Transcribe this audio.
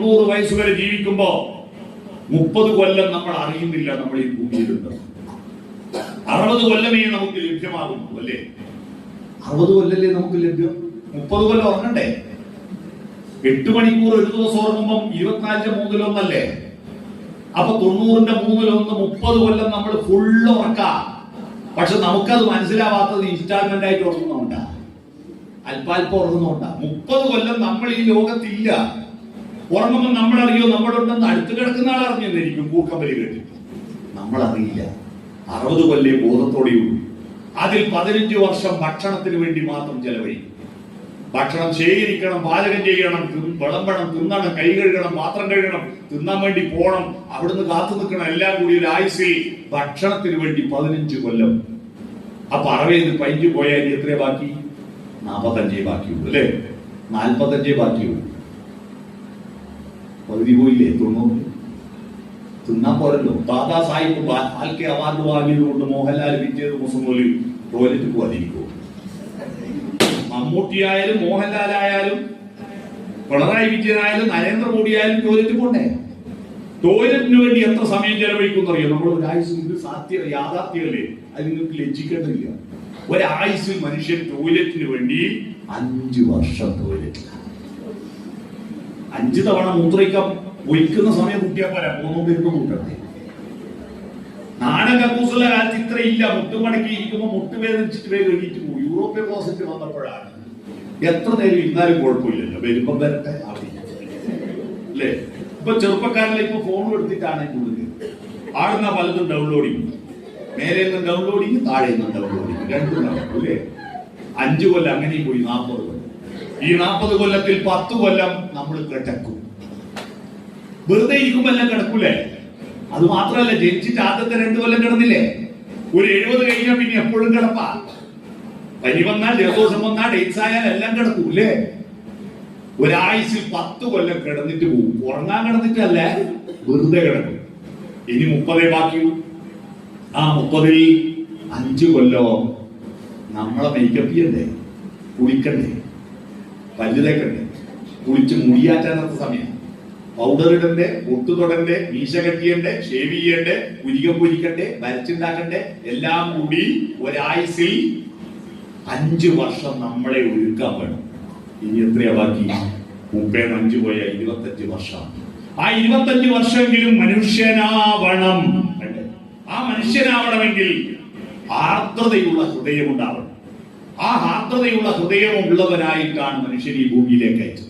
90 വയസ്സ് വരെ ജീവിക്കുമ്പോ 30 കൊല്ലം നമ്മൾ അറിയുന്നില്ല നമ്മൾ ഈ ഭൂമിയിലുണ്ട്. 60 കൊല്ലമേ നമുക്ക് ലഭ്യമാകുന്നു അല്ലേ? 60 കൊല്ലല്ലേ നമുക്ക് ലഭ്യം? 30 കൊല്ലം ഉറങ്ങണ്ടേ? 8 മണിക്കൂർ ഒരു ദിവസം ഉറങ്ങുമ്പം 24 മൂന്നിലൊന്നല്ലേ? അപ്പൊ 90ന്റെ മൂന്നിലൊന്ന് 30 കൊല്ലം നമ്മൾ ഫുള്ള് ഉറക്കാം. പക്ഷെ നമുക്കത് മനസ്സിലാവാത്തത് ഇൻസ്റ്റാൾമെന്റ് ആയിട്ട് ഉറങ്ങുന്നുണ്ടാ, അല്പാൽപ്പം ഉറങ്ങുന്നുണ്ടാ. 30 കൊല്ലം നമ്മൾ ഈ ലോകത്തില്ല. ഉറങ്ങുമ്പോൾ നമ്മളറിയോ നമ്മളുണ്ടെന്ന് അടുത്ത് കിടക്കുന്ന ആൾ അറിഞ്ഞെന്നിരിക്കും കൂക്കമ്പലി കേട്ടിട്ട്. നമ്മളറിയില്ല. 60 കൊല്ലേ ബോധത്തോടെയുള്ളൂ. അതിൽ 15 വർഷം ഭക്ഷണത്തിന് വേണ്ടി മാത്രം ചെലവഴിക്കും. ഭക്ഷണം ശേഖരിക്കണം, പാചകം ചെയ്യണം, വിളമ്പണം, തിന്നണം, കൈ കഴുകണം, പാത്രം കഴുകണം, തിന്നാൻ വേണ്ടി പോകണം, അവിടുന്ന് കാത്തു നിൽക്കണം. എല്ലാം കൂടി ഒരു ആയുസിൽ ഭക്ഷണത്തിന് വേണ്ടി 15 കൊല്ലം. അപ്പൊ 60 15 പോയാൽ എത്രയാ ബാക്കി? 45 ബാക്കിയുള്ളൂ അല്ലേ? 45 ബാക്കിയുള്ളൂ. പകുതി പോയില്ലേ? 90. തിന്നാൻ പോരല്ലോ. ദാദാ സാഹിബ് ഫാൽക്കെ അവാർഡ് വാങ്ങിയത് കൊണ്ട് മോഹൻലാൽ പിറ്റേത് ദിവസം പോലും ടോയ്ലറ്റ് പോകാതിരിക്കുമോ? മമ്മൂട്ടിയായാലും മോഹൻലാലായാലും പിണറായി വിജയനായാലും നരേന്ദ്രമോദി ആയാലും ടോയ്ലറ്റ് പോണ്ടേ? ടോയ്ലറ്റിന് വേണ്ടി എത്ര സമയം ചെലവഴിക്കും അറിയോ? നമ്മൾ ഒരായുസിൽ ഇത് യാഥാർത്ഥ്യമല്ലേ? അത് നിങ്ങൾക്ക് ലജ്ജിക്കേണ്ടതില്ല. ഒരായുസിൽ മനുഷ്യൻ ടോയ്ലറ്റിന് വേണ്ടി 5 വർഷം ടോയ്ലറ്റിലാണ്. 5 തവണ മൂത്രയിക്കാൻ ഒഴിക്കുന്ന സമയം കുട്ടിയാ പോരാ, 3 പേർക്ക് കൂട്ടണ്ടേ? നാടൻ കക്കൂസുള്ള കാലത്ത് ഇത്ര ഇല്ല. മുട്ടുമടക്കി ഇരിക്കുമ്പോ മുട്ട് വേദനിച്ചിട്ട് വേഗം എണീറ്റ് പോകും. യൂറോപ്യൻ ക്ലോസറ്റ് വന്നപ്പോഴാണ്. എത്ര നേരം ഇരുന്നാലും കുഴപ്പമില്ലല്ലോ, വരുമ്പം വരട്ടെ അവിടെ അല്ലേ? ഇപ്പൊ ചെറുപ്പക്കാരിലെ ഇപ്പൊ ഫോൺ എടുത്തിട്ടാണ് കൂടുതൽ ആടുന്ന പലതും ഡൗൺലോഡിങ്. മേലെ നിന്ന് ഡൗൺലോഡിങ്, താഴെ നിന്ന് ഡൗൺലോഡിങ്, രണ്ടും നടക്കും അല്ലേ? 5 കൊല്ലം അങ്ങനെ പോയി 40 കൊല്ലം. ഈ 40 കൊല്ലത്തിൽ 10 കൊല്ലം നമ്മൾ കിടക്കും. വെറുതെ ഇരിക്കുമ്പോ എല്ലാം കിടക്കൂലേ? അത് മാത്രമല്ല, ജനിച്ചിട്ട് ആദ്യത്തെ 2 കൊല്ലം കിടന്നില്ലേ? ഒരു 70 കഴിഞ്ഞാൽ പിന്നെ എപ്പോഴും കിടപ്പാ. പനി വന്നാൽ, ജലദോഷം വന്നാൽ, ഡേറ്റ്സ് ആയാൽ എല്ലാം കിടക്കൂല്ലേ? ഒരാഴ്ചയിൽ 10 കൊല്ലം കിടന്നിട്ട് പോകും. ഉറങ്ങാൻ കിടന്നിട്ടല്ല, വെറുതെ കിടക്കും. ഇനി 30 ബാക്കിയുള്ളൂ. ആ 30ൽ 5 കൊല്ലോ നമ്മളെ മേക്കപ്പ് ചെയ്യണ്ടേ, കുളിക്കണ്ടേ, പല്ല് തേക്കണ്ടേ, കുളിച്ച് മുടിയാറ്റാത്ത സമയം, പൗഡർ ഇടണ്ടേ, ഒട്ടു തൊടണ്ടേ, മീശ കെട്ടിയണ്ടേ, ഷേവ് ചെയ്യണ്ടേ, പുരികം പൊരിക്കണ്ടേ, വരച്ചുണ്ടാക്കണ്ടേ, എല്ലാം കൂടി ഒരായുസിൽ 5 വർഷം നമ്മളെ ഒരുക്കാൻ വേണം. ഇനി എത്രയാ ബാക്കി? 35 പോയ 25 വർഷം. ആ 25 വർഷമെങ്കിലും മനുഷ്യനാവണം. ആ മനുഷ്യനാവണമെങ്കിൽ ആർദ്രതയുള്ള ഹൃദയം ഉണ്ടാവണം. ആ ആർദ്രതയുള്ള ഹൃദയം ഉള്ളവനായിട്ടാണ് മനുഷ്യൻ ഈ ഭൂമിയിലേക്ക് അയച്ചത്.